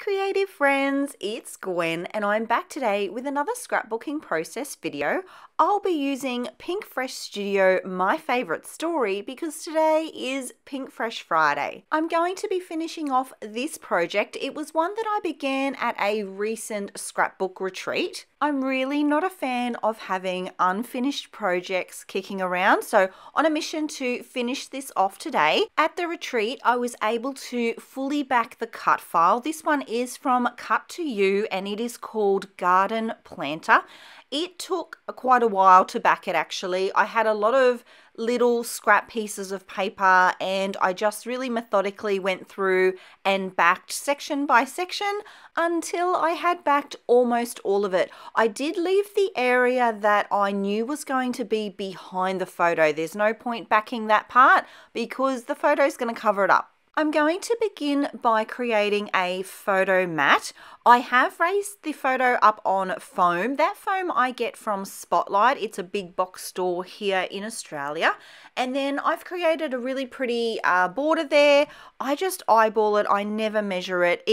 creative friends, it's Gwen and I'm back today with another scrapbooking process video. I'll be using Pink Fresh Studio, my favourite story, because today is Pink Fresh Friday. I'm going to be finishing off this project. It was one that I began at a recent scrapbook retreat. I'm really not a fan of having unfinished projects kicking around, so on a mission to finish this off today. At the retreat, I was able to fully back the cut file. This one is from Cut to You and it is called Garden Planter. It took quite a while to back it actually. I had a lot of little scrap pieces of paper and I just really methodically went through and backed section by section until I had backed almost all of it. I did leave the area that I knew was going to be behind the photo. There's no point backing that part because the photo is going to cover it up. I'm going to begin by creating a photo mat. I have raised the photo up on foam. That foam I get from Spotlight. It's a big box store here in Australia. And then I've created a really pretty border there. I just eyeball it. I never measure it.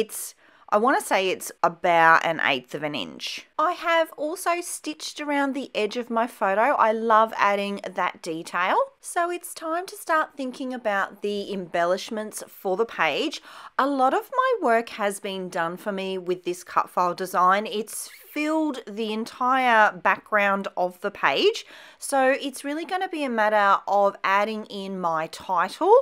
I want to say it's about 1/8 of an inch. I have also stitched around the edge of my photo. I love adding that detail. So it's time to start thinking about the embellishments for the page. A lot of my work has been done for me with this cut file design. It's filled the entire background of the page. So it's really going to be a matter of adding in my title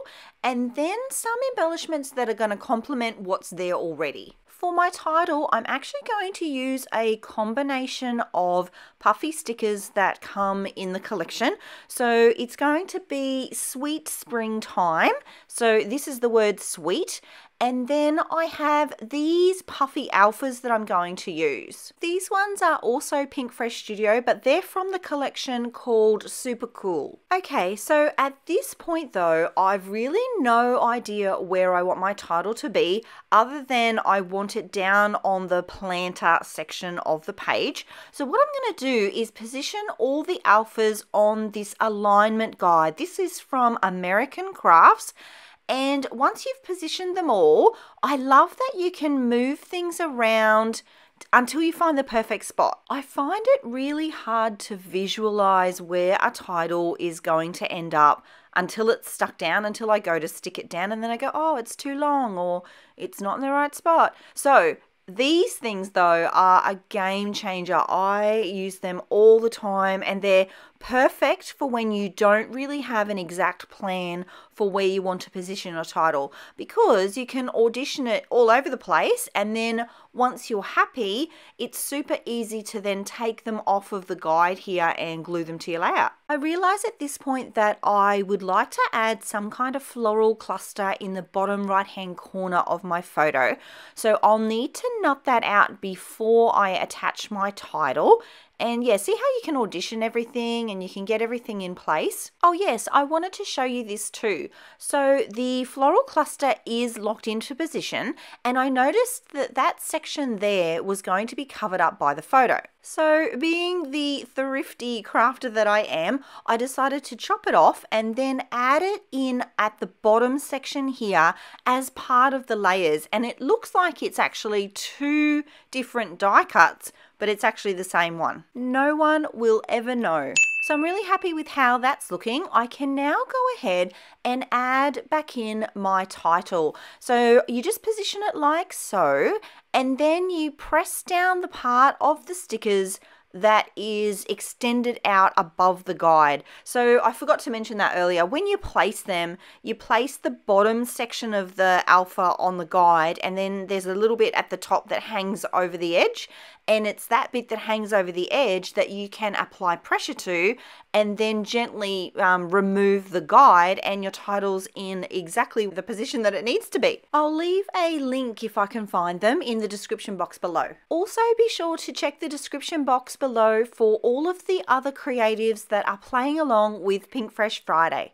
and then some embellishments that are going to complement what's there already. For my title, I'm actually going to use a combination of puffy stickers that come in the collection. So it's going to be Sweet Springtime. So this is the word sweet. And then I have these puffy alphas that I'm going to use. These ones are also Pink Fresh Studio, but they're from the collection called Super Cool. Okay, so at this point though, I've really no idea where I want my title to be other than I want it down on the planter section of the page. So what I'm going to do is position all the alphas on this alignment guide. This is from American Crafts. And once you've positioned them all, I love that you can move things around until you find the perfect spot. I find it really hard to visualize where a title is going to end up until it's stuck down, until I go to stick it down and then I go, oh, it's too long or it's not in the right spot. So these things though are a game changer. I use them all the time and they're perfect for when you don't really have an exact plan for where you want to position a title, because you can audition it all over the place and then once you're happy, it's super easy to then take them off of the guide here and glue them to your layout. I realize at this point that I would like to add some kind of floral cluster in the bottom right hand corner of my photo. So I'll need to nut that out before I attach my title. And yeah, see how you can audition everything and you can get everything in place? Oh yes, I wanted to show you this too. So the floral cluster is locked into position and I noticed that that section there was going to be covered up by the photo. So being the thrifty crafter that I am, I decided to chop it off and then add it in at the bottom section here as part of the layers. And it looks like it's actually two different die cuts, but it's actually the same one. No one will ever know. So I'm really happy with how that's looking. I can now go ahead and add back in my title. So you just position it like so, and then you press down the part of the stickers that is extended out above the guide. So I forgot to mention that earlier. When you place them, you place the bottom section of the alpha on the guide and then there's a little bit at the top that hangs over the edge, and it's that bit that hangs over the edge that you can apply pressure to and then gently remove the guide and your title's in exactly the position that it needs to be. I'll leave a link if I can find them in the description box below. Also be sure to check the description box below for all of the other creatives that are playing along with Pink Fresh Friday.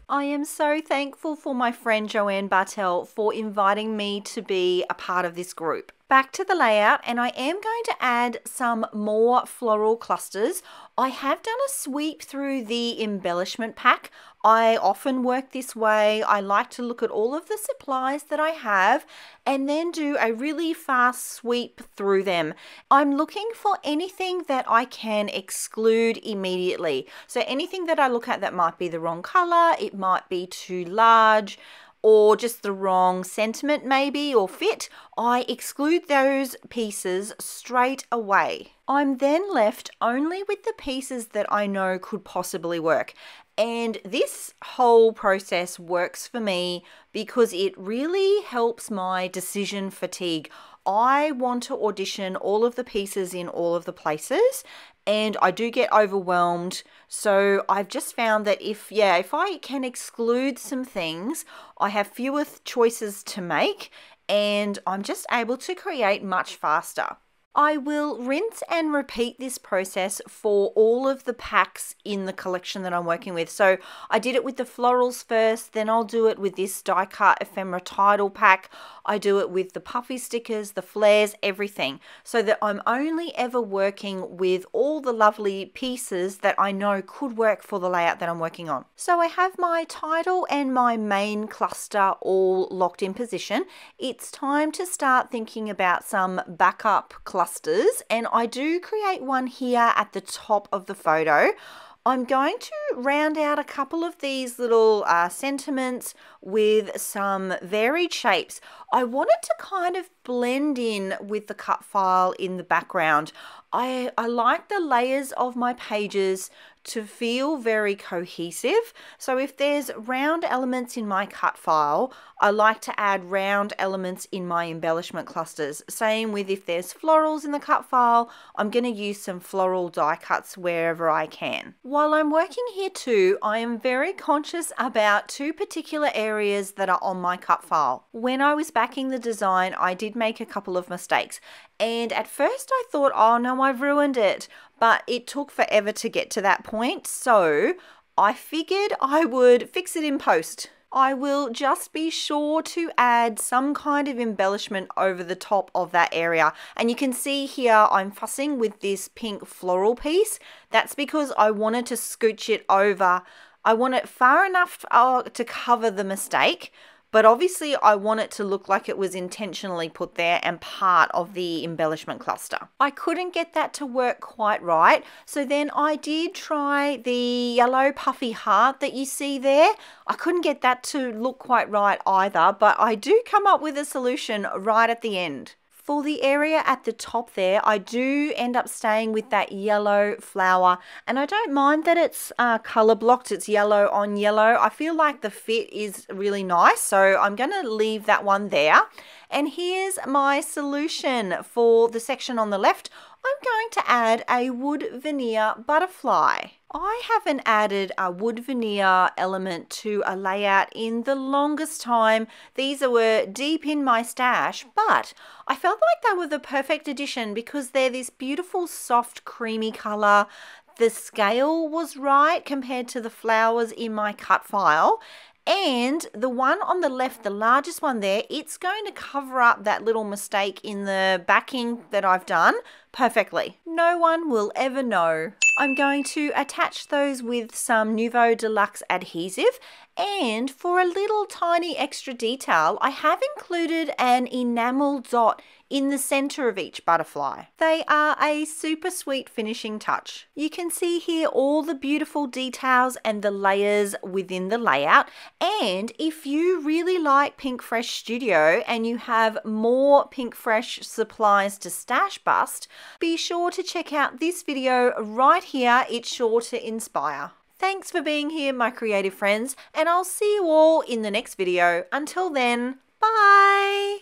I am so thankful for my friend Joanne Bartel for inviting me to be a part of this group. Back to the layout, and I am going to add some more floral clusters. I have done a sweep through the embellishment pack. I often work this way. I like to look at all of the supplies that I have and then do a really fast sweep through them. I'm looking for anything that I can exclude immediately. So anything that I look at that might be the wrong color, it might be too large, or just the wrong sentiment maybe, or fit, I exclude those pieces straight away. I'm then left only with the pieces that I know could possibly work. And this whole process works for me because it really helps my decision fatigue. I want to audition all of the pieces in all of the places, and I do get overwhelmed. So I've just found that if I can exclude some things, I have fewer choices to make, and I'm just able to create much faster. I will rinse and repeat this process for all of the packs in the collection that I'm working with. So I did it with the florals first, then I'll do it with this die cut ephemera title pack. I do it with the puffy stickers, the flares, everything, so that I'm only ever working with all the lovely pieces that I know could work for the layout that I'm working on. So I have my title and my main cluster all locked in position. It's time to start thinking about some backup clusters, and I do create one here at the top of the photo. I'm going to round out a couple of these little sentiments with some varied shapes. I want it to kind of blend in with the cut file in the background. I like the layers of my pages to feel very cohesive. So if there's round elements in my cut file, I like to add round elements in my embellishment clusters. Same with if there's florals in the cut file, I'm going to use some floral die cuts wherever I can. While I'm working here too, I am very conscious about two particular areas that are on my cut file. When I was backing the design, I did make a couple of mistakes. And at first I thought, oh no, I've ruined it. But it took forever to get to that point. So I figured I would fix it in post. I will just be sure to add some kind of embellishment over the top of that area. And you can see here I'm fussing with this pink floral piece. That's because I wanted to scooch it over. I want it far enough to cover the mistake, but obviously I want it to look like it was intentionally put there and part of the embellishment cluster. I couldn't get that to work quite right, so then I did try the yellow puffy heart that you see there. I couldn't get that to look quite right either, but I do come up with a solution right at the end. For the area at the top there, I do end up staying with that yellow flower, and I don't mind that it's color blocked. It's yellow on yellow. I feel like the fit is really nice, so I'm going to leave that one there. And here's my solution for the section on the left. I'm going to add a wood veneer butterfly. I haven't added a wood veneer element to a layout in the longest time. These were deep in my stash, but I felt like they were the perfect addition because they're this beautiful soft creamy color. The scale was right compared to the flowers in my cut file. And the one on the left, the largest one there, it's going to cover up that little mistake in the backing that I've done perfectly. No one will ever know. I'm going to attach those with some Nuvo Deluxe adhesive, and for a little tiny extra detail, I have included an enamel dot in the center of each butterfly. They are a super sweet finishing touch. You can see here all the beautiful details and the layers within the layout. And if you really like Pink Fresh Studio and you have more Pink Fresh supplies to stash bust, be sure to check out this video right here. It's sure to inspire. Thanks for being here, my creative friends, and I'll see you all in the next video. Until then, bye!